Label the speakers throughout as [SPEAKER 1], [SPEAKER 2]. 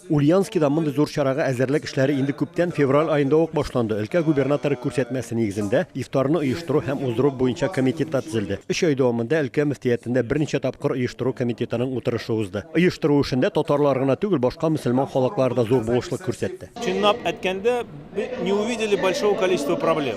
[SPEAKER 1] Ульяновскида мондай зур чарага әзерлек эшләре инде күптән февраль айында ук башланды. Өлкә губернаторы күрсәтмәсе нигезендә ифтарны оештыру һәм уздыру буенча комитетта төзелде. 3 ай дәвамында өлкә мөфтиятендә берничә тапкыр оештыру комитетының утырышы узды. Оештыру эшендә татарлар гына түгел, башка мөселман халыклар да зур булышлык күрсәтте.
[SPEAKER 2] Чынлап әйткәндә, не увидели большого количества проблем.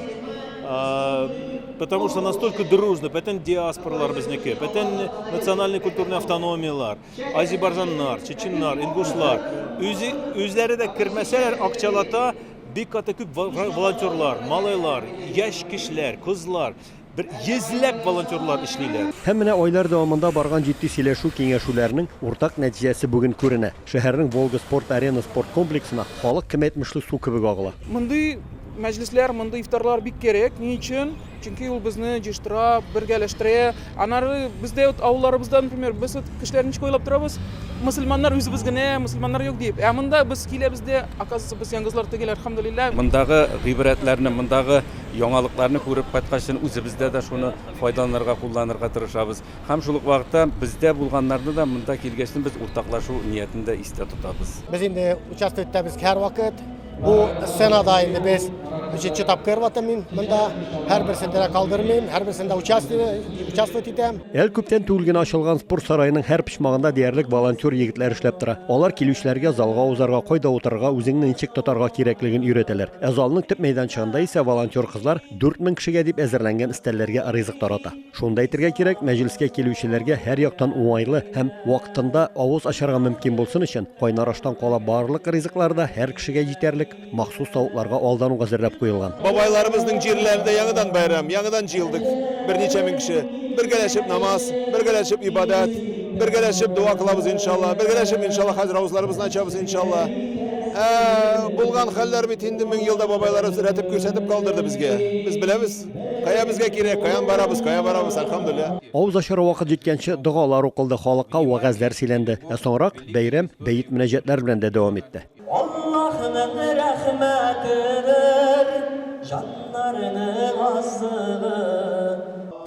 [SPEAKER 2] Потому что настолько дружно, бөтен диаспоралар безнеке, бөтен национальный культурный автономиялар, азербайҗаннар, чеченнар, ингушлар, үзләре дә кермәсәләр, акчалата бик каты күп волонтерлар, малайлар, яшь кешеләр, кызлар, bir йөзләп волонтерлар эшлиләр.
[SPEAKER 1] Һәм менә айлар дәвамында барган җитди сөйләшү киңәшүләренең уртак нәтиҗәсе бүген күренә. Шәһәрнең Волга спорт арена спорт комплексына халык кем әйтмешле су кебек агыла.
[SPEAKER 3] Мондый мәҗлесләр, мондый ифтарлар бик кирәк. Ни өчен? Чөнки ул безне җыштыра, бергәләштерә. Анары бездә авылларыбызда, например, без кешеләрне ничек уйлап торабыз? Мөселманнар үзебез генә, мөселманнар юк дип. Монда без киләбез дә, оказывается, без яңгызлар түгел, алхамдулилlah.
[SPEAKER 4] Мондагы гыйбрәтләрне, мондагы яңалыкларны күреп кайткач, үзебездә дә шуны файдаланырга, кулланырга тырышабыз. Һәм шул ук вакытта бездә булганнарны да монда килгәчтен без уртаклашу ниятендә истә тотабыз.
[SPEAKER 5] Biz indi участвовать итәбез һәр вакыт. Bu senada indi biz üçüncü tapkır vatamın. Bunda her birisinde kaldırmayayım, her birisinde участвовать итәм.
[SPEAKER 1] Әл күптән түгел ачылган спорт сарайының һәр почмагында диярлек волонтер егетләр эшләп тора. Алар килүчеләргә залга узарга, кайда утырырга, үзеңне ничек тотарга кирәклеген өйрәтәләр. Залның төп мәйданчыгында исә волонтер кызлар 4000 кешегә дип әзерләнгән истәлләргә ризык тарата. Шунда әйтергә кирәк, мәҗлескә килүчеләргә һәр яктан уңайлы һәм вакытында авыз ачарга мөмкин булсын өчен, кайнар аштан кала барлык ризыклар да һәр кешегә җитәрлек махсус тавыкларга алдан ук әзерләп куелган.
[SPEAKER 2] Бабайларыбызның җирләрендә яңадан байрам, яңадан җыелдык. Берничә мең кеше бергәләшеп намаз, бергәләшеп ибадат, бергәләшеп дуа кылабыз иншалла, бергәләшеп иншалла хәзер авызларыбызны ачабыз иншалла. Булган хәлләр бит инде 1000 елда бабайларыбыз рәтеп күрсәтеп калдырды безгә. Без беләбез, кая безгә кирәк, каян барабыз, алхамдулилlah.
[SPEAKER 1] Авыз ачар вакыт җиткәнче дугалар укылды, халыкка вагазлар сөйләнде. Соңрак бәйрәм бәйит мөнәҗәтләр белән дә дәвам итте.
[SPEAKER 6] Allah'ın rahmetidir, canlarını azığı.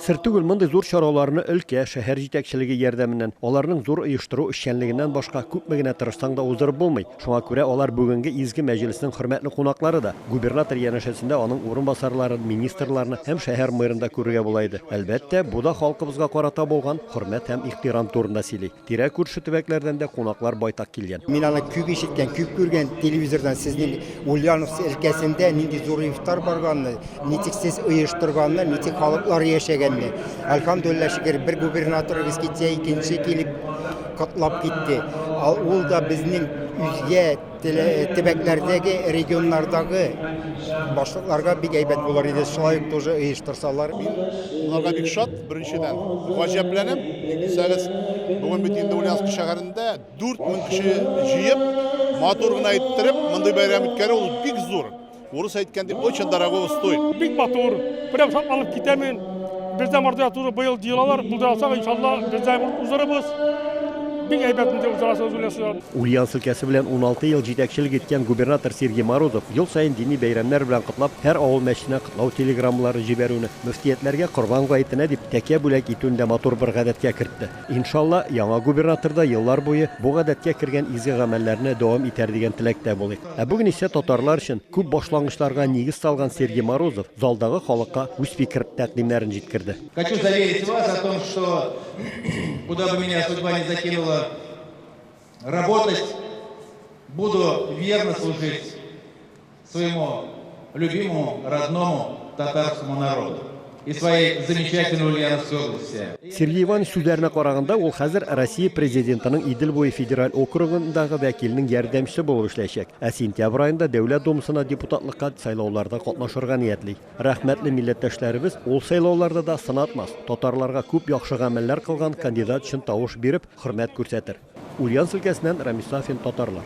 [SPEAKER 1] Сер түгел мондай зур чараларны өлкә, шәһәр җитәкчелеге ярдәменнән, аларның зур оештыру эшчәнлегеннән башка күпме генә тырышсаң да уздырып булмый. Шуңа күрә алар бүгенге изге мәҗлеснең хөрмәтле кунаклары да губернатор янәшәсендә аның урынбасарларын, министрларны һәм шәһәр мэрында күрергә була иде. Әлбәттә, бу да халкыбызга карата булган хөрмәт һәм ихтирам турында сөйли. Тирә-күрше төбәкләрдән дә кунаклар байтак килгән.
[SPEAKER 7] Мин аны күп ишеткән, күп күргән телевизордан сезнең Ульяновск өлкәсендә нинди зур ифтар барганны, ничек сез оештырганны, ничек халыклар яшәгән. Elhamdülillah şükür bir gubernatörümüz gitse ikinci gelip katlap gitti. Ol da bizning üzge tübeklerdeki regionlardaki başlıklarga bir heybet bular idi. Şulayık тоже uyuştursalar.
[SPEAKER 8] Onlarga bik şat birinçiden. Gajaplanıp, siz bugün bitinde Ulyanovsk şəhərində 4000 kişi jiyip, motorunu ayttirib, mınday bayram ötkəri ol bik zor. Orus aytkəndə очень дорого стоит.
[SPEAKER 9] Bik motor, прям alıp gitemin. Bizden orada yatırır, bu yıl diyorlar, burada alsak inşallah bizden uzarımız. Bin heybetinde uzarası özürlesiyor.
[SPEAKER 1] Ульяновск өлкәсе белән 16 ел җитәкчелек иткән губернатор Сергей Морозов ел сайын дини бәйрәмнәр белән котлап, һәр авыл мәчетенә котлау телеграммалары җибәрүне, мөфтиятләргә Корбан гаетенә дип тәкә бүләк итүне матур бер гадәткә кертте. Иншалла, яңа губернатор да еллар буе бу гадәткә кергән изге гамәлләрне дәвам итәр дигән теләктә булыйк. Бүген исә татарлар өчен күп башлангычларга нигез салган Сергей Морозов залдагы халыкка үз фикер тәкъдимнәрен җиткерде.
[SPEAKER 10] Хочу заверить вас о том, что куда бы меня судьба не закинула, работать буду, верно служить своему любимому, родному татарскому народу и своей замечательной Ульяновской области.
[SPEAKER 1] Сергей Иванович сүзләренә караганда, ул хәзер Россия президентының Идел буе федераль округындагы вәкиленең ярдәмчесе булып эшләячәк. Сентябрь айында Дәүләт Думасына депутатлыкка сайлауларда катнашырга ниятли. Рәхмәтле милләттәшләребез ул сайлауларда да сынатмас. Татарларга күп яхшы гамәлләр кылган кандидат өчен тавыш биреп, хөрмәт күрсәтер. Ульяновск өлкәсеннән Рамис Сафин, татарлар.